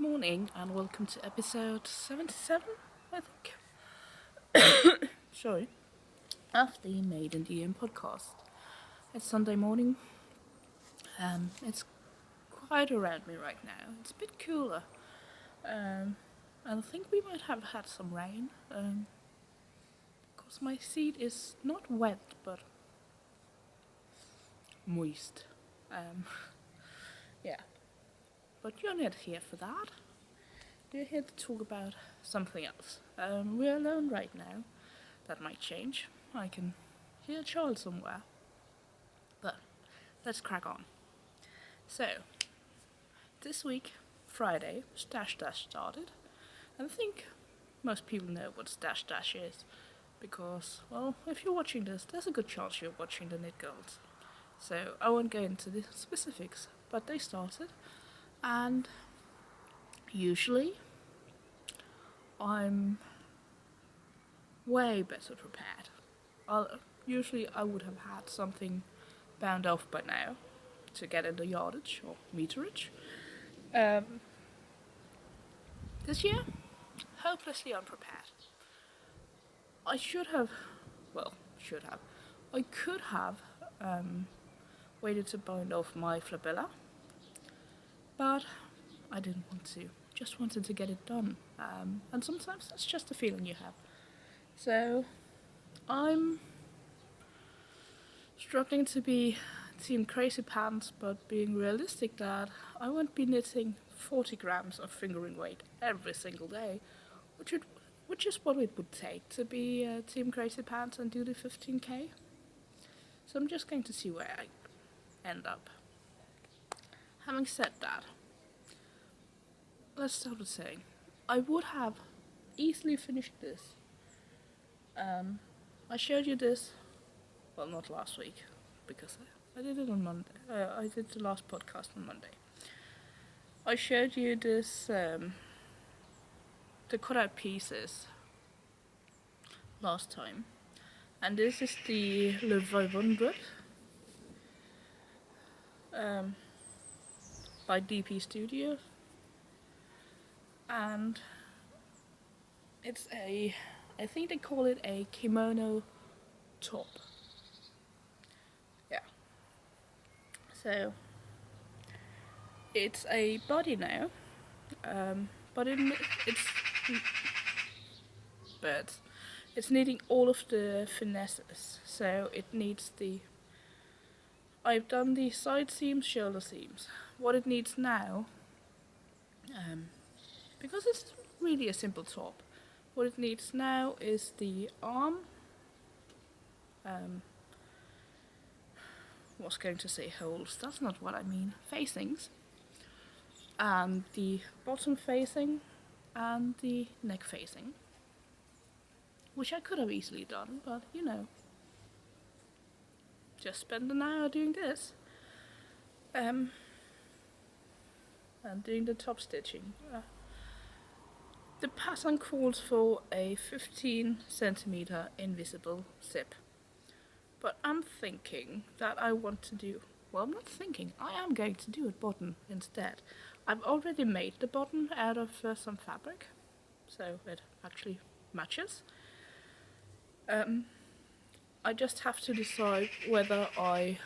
morning and welcome to episode 77, I think. Sorry. Of the Made in the podcast. It's Sunday morning. It's quiet around me right now. It's a bit cooler. And I think we might have had some rain. Because my seat is not wet, but moist. Yeah. But you're not here for that. We're here to talk about something else. We're alone right now. That might change. I can hear a child somewhere. But let's crack on. So, this week, Friday, Stash Dash started. And I think most people know what Stash Dash is. Because, well, if you're watching this, there's a good chance you're watching the Knit Girls. So I won't go into the specifics, but they started. And usually, I'm way better prepared. Usually I would have had something bound off by now to get in the yardage or meterage. This year, hopelessly unprepared. I could have waited to bind off my flabella, but I didn't want to. Just wanted to get it done. And sometimes that's just a feeling you have. So, I'm struggling to be Team Crazy Pants, but being realistic that I won't be knitting 40 grams of fingering weight every single day, which is what it would take to be Team Crazy Pants and do the 15k. So I'm just going to see where I end up. Having said that, let's start with saying, I would have easily finished this. I showed you this, well, not last week, because I did it on Monday. I did the last podcast on Monday. I showed you this, the cut out pieces last time. And this is the Le 500 by DP Stuido. And it's I think they call it a kimono top. Yeah. So it's a body now, but it's needing all of the finesses. So it needs I've done the side seams, shoulder seams. What it needs now, because it's really a simple top, what it needs now is the arm, was going to say holes, that's not what I mean, facings, and the bottom facing and the neck facing, which I could have easily done, but just spend an hour doing this, and doing the top stitching. The pattern calls for a 15 centimeter invisible zip. But I'm thinking that I want to do, well, I'm not thinking, I am going to do a button instead. I've already made the button out of some fabric, so it actually matches. I just have to decide whether I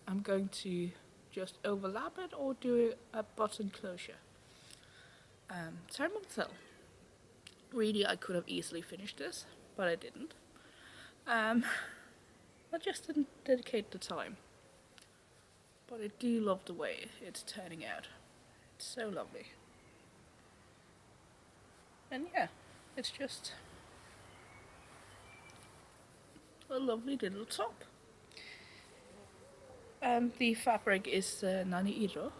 am going to just overlap it or do a button closure. Time will tell. Really, I could have easily finished this, but I didn't. I just didn't dedicate the time. But I do love the way it's turning out. It's so lovely. And yeah, it's just a lovely little top. The fabric is Nani Iro.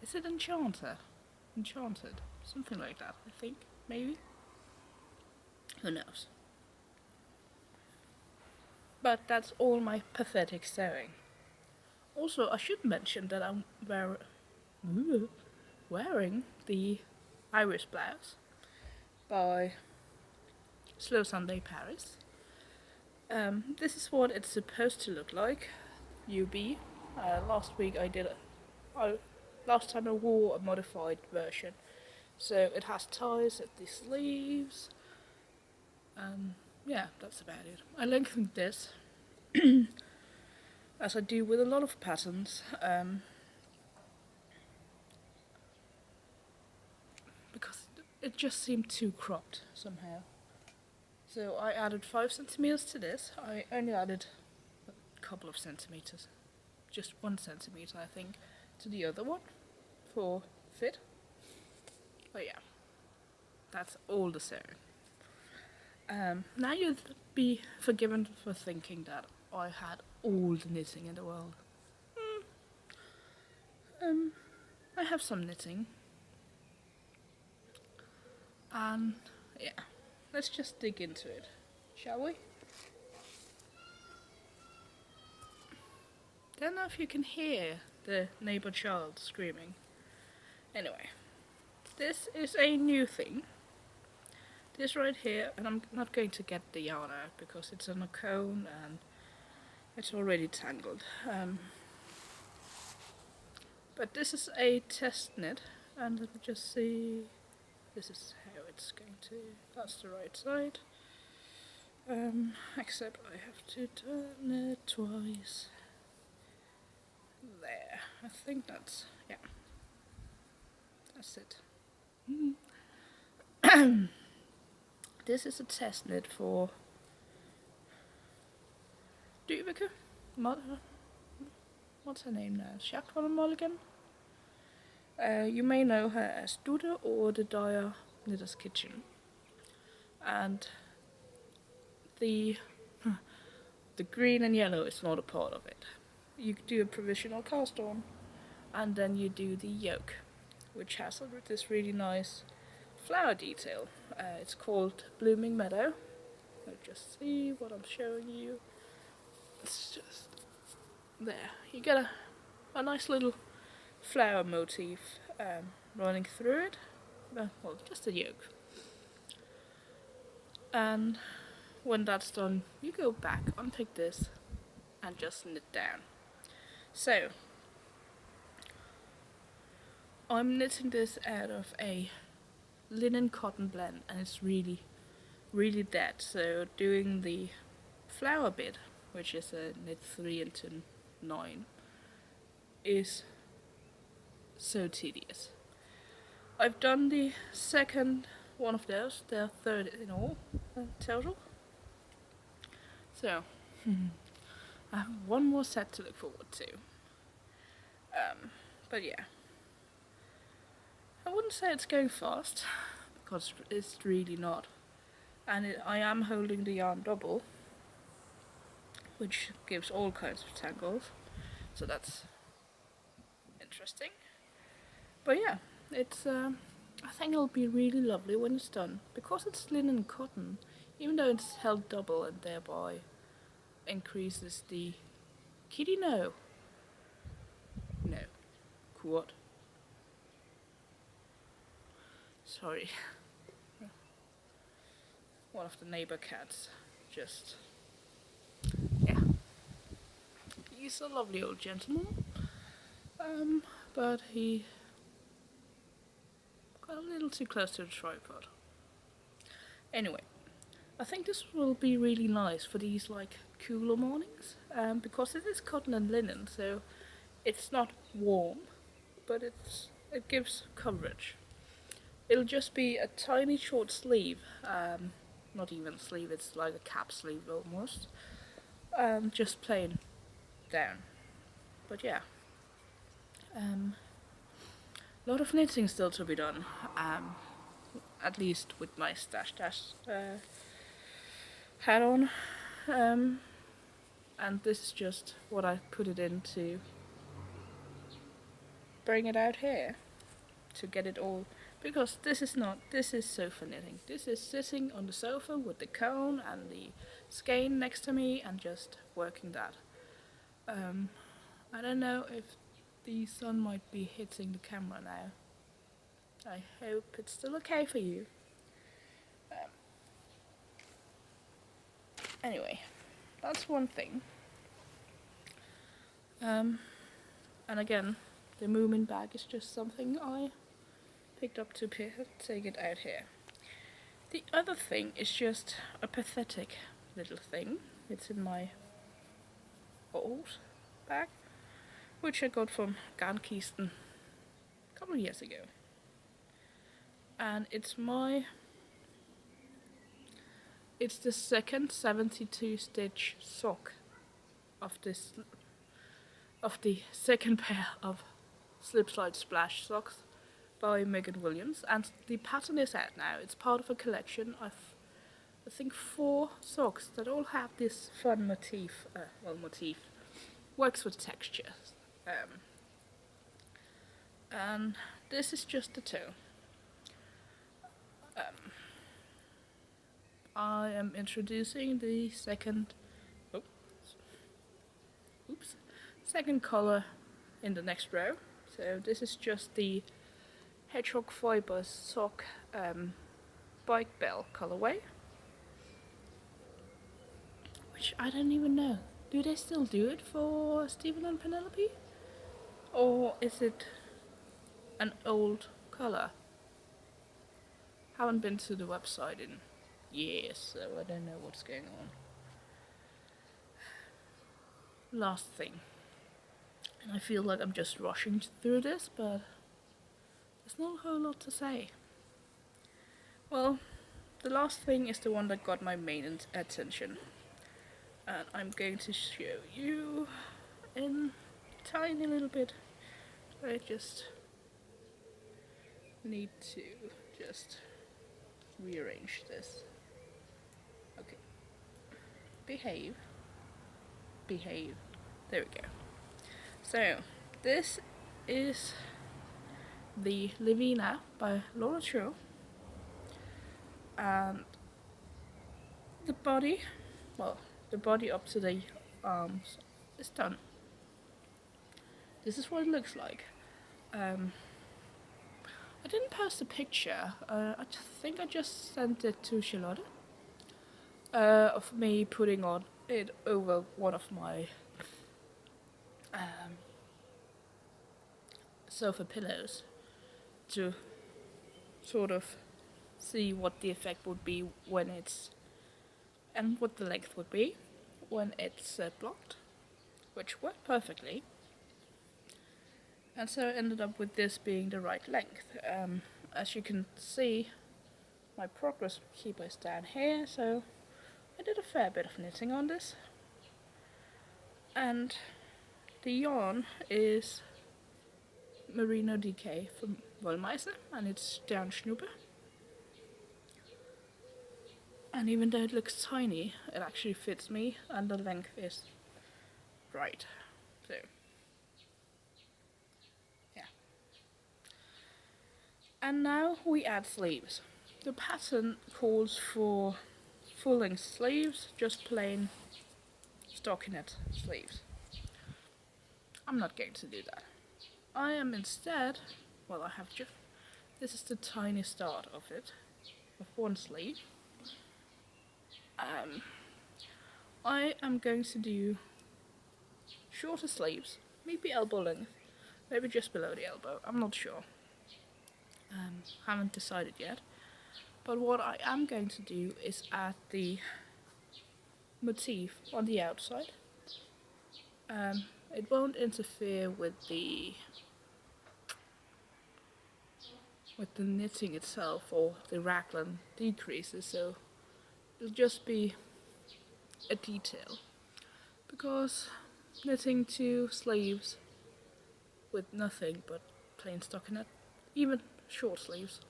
Is it Enchanted? Something like that, I think. Maybe? Who knows? But that's all my pathetic sewing. Also, I should mention that I'm wearing the Iris blouse by Slow Sunday Paris. This is what it's supposed to look like. UB. Last week I did Last time I wore a modified version, so it has ties at the sleeves. Yeah, that's about it. I lengthened this, as I do with a lot of patterns, because it just seemed too cropped somehow. So I added 5 centimeters to this. I only added a couple of centimeters, just 1 centimeter I think, to the other one for fit. But yeah, that's all the same. Now you'd be forgiven for thinking that I had all the knitting in the world. I have some knitting. And yeah, let's just dig into it, shall we? Don't know if you can hear the neighbor child screaming. Anyway, this is a new thing. This right here, and I'm not going to get the yarn out because it's on a cone and it's already tangled. But this is a test knit, and let me just see. This is how it's going to. That's the right side. Except I have to turn it twice. There. I think that's, yeah. That's it. This is a test knit for Dieuwke. What's her name now? Jacqueline Mulligan? You may know her as Stuido or the Dyer Knitter's Kitchen. And the green and yellow is not a part of it. You do a provisional cast on, and then you do the yoke, which has this really nice flower detail. It's called Blooming Meadow. Let's just see what I'm showing you. It's just there. You get a nice little flower motif running through it. Well, just a yoke. And when that's done, you go back, unpick this, and just knit down. So, I'm knitting this out of a linen cotton blend, and it's really, really dead. So, doing the flower bit, which is a knit 3 into 9, is so tedious. I've done the second one of those, the third in all total. So, I have one more set to look forward to. But yeah, I wouldn't say it's going fast, because it's really not. And I am holding the yarn double, which gives all kinds of tangles, so that's interesting. But yeah, it's I think it'll be really lovely when it's done, because it's linen cotton, even though it's held double and thereby increases the kitty no. What? Sorry. One of the neighbor cats just, yeah. He's a lovely old gentleman, but he got a little too close to the tripod. Anyway, I think this will be really nice for these like cooler mornings, because it is cotton and linen, so it's not warm, but it gives coverage. It'll just be a tiny short sleeve, not even a sleeve, it's like a cap sleeve almost, just plain down. But yeah, a lot of knitting still to be done, at least with my stash hat on, and this is just what I put it in to bring it out here, to get it all, because this is sofa knitting. This is sitting on the sofa with the cone and the skein next to me and just working that. I don't know if the sun might be hitting the camera now. I hope it's still okay for you. Anyway, that's one thing. And again, The movement bag is just something I picked up to take it out here. The other thing is just a pathetic little thing. It's in my old bag, which I got from Garnudsalg.dk a couple of years ago. And it's the second 72 stitch sock of the second pair of Slip Slide Splash socks by Megan Williams, and the pattern is out now. It's part of a collection of, I think, 4 socks that all have this fun motif, works with textures. And this is just the toe. I am introducing the second color in the next row. So this is just the Hedgehog Fibres sock bike bell colorway, which I don't even know. Do they still do it for Stephen and Penelope? Or is it an old color? Haven't been to the website in years, so I don't know what's going on. Last thing, and I feel like I'm just rushing through this, but there's not a whole lot to say. Well, the last thing is the one that got my main attention, and I'm going to show you in a tiny little bit. I just need to rearrange this. Okay. Behave. There we go. So, this is the Levina by Chau, and the body up to the arms is done. This is what it looks like. I didn't post a picture. I think I just sent it to Charlotte of me putting on it over one of my sofa pillows to sort of see what the effect would be when it's, and what the length would be when it's blocked, which worked perfectly. And so I ended up with this being the right length. As you can see, my progress keeper is down here, so I did a fair bit of knitting on this. And the yarn is Merino DK from Wollmeise, and it's down Schnuppe. And even though it looks tiny, it actually fits me, and the length is right. So, yeah. And now we add sleeves. The pattern calls for full-length sleeves, just plain stockinette sleeves. I'm not going to do that. I am instead, this is the tiny start of it, of one sleeve. I am going to do shorter sleeves, maybe elbow length, maybe just below the elbow, I'm not sure. Haven't decided yet. But what I am going to do is add the motif on the outside. It won't interfere with the knitting itself or the raglan decreases, so it'll just be a detail. Because knitting 2 sleeves with nothing but plain stockinette, even short sleeves,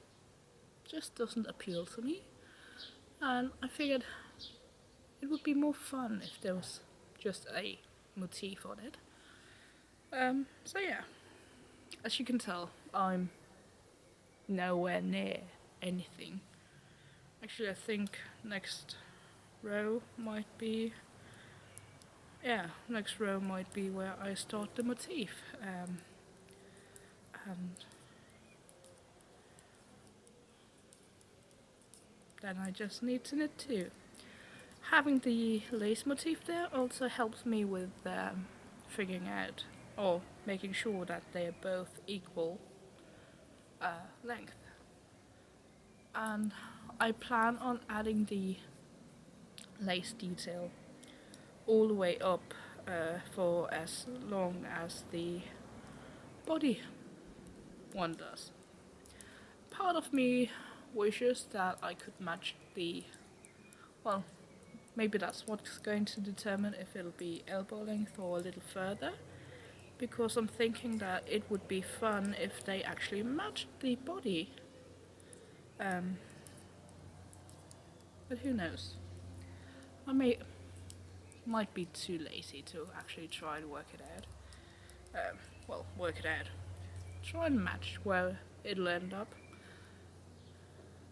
just doesn't appeal to me, and I figured it would be more fun if there was just a motif on it. So yeah, as you can tell, I'm nowhere near anything. Actually, I think next row might be where I start the motif. And then I just need to knit 2. Having the lace motif there also helps me with figuring out or making sure that they are both equal length. And I plan on adding the lace detail all the way up for as long as the body one does. Part of me wishes that I could match well, maybe that's what's going to determine if it'll be elbow length or a little further, because I'm thinking that it would be fun if they actually matched the body. But who knows? I might be too lazy to actually try to work it out. Work it out. Try and match where it'll end up.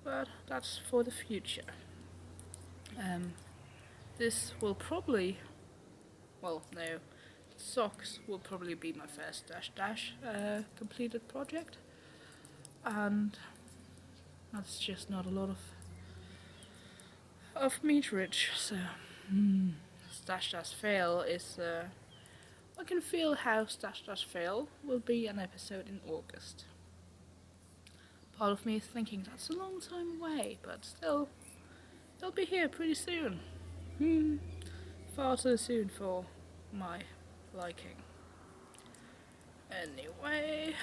But that's for the future. This will probably, no, socks will probably be my first dash completed project, and that's just not a lot of meterage. So dash fail is. I can feel how dash fail will be an episode in August. Part of me is thinking that's a long time away, but still, they'll be here pretty soon. Far too soon for my liking. Anyway,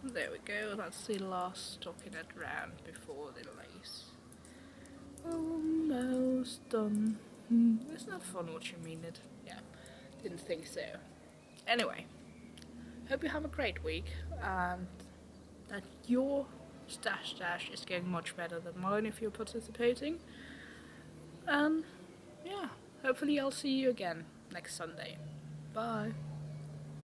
there we go. That's the last stockinette round before the lace. Almost done. It's not fun watching me knit. Yeah, didn't think so. Anyway, hope you have a great week and that your stash is getting much better than mine if you're participating. And yeah, hopefully I'll see you again next Sunday. Bye.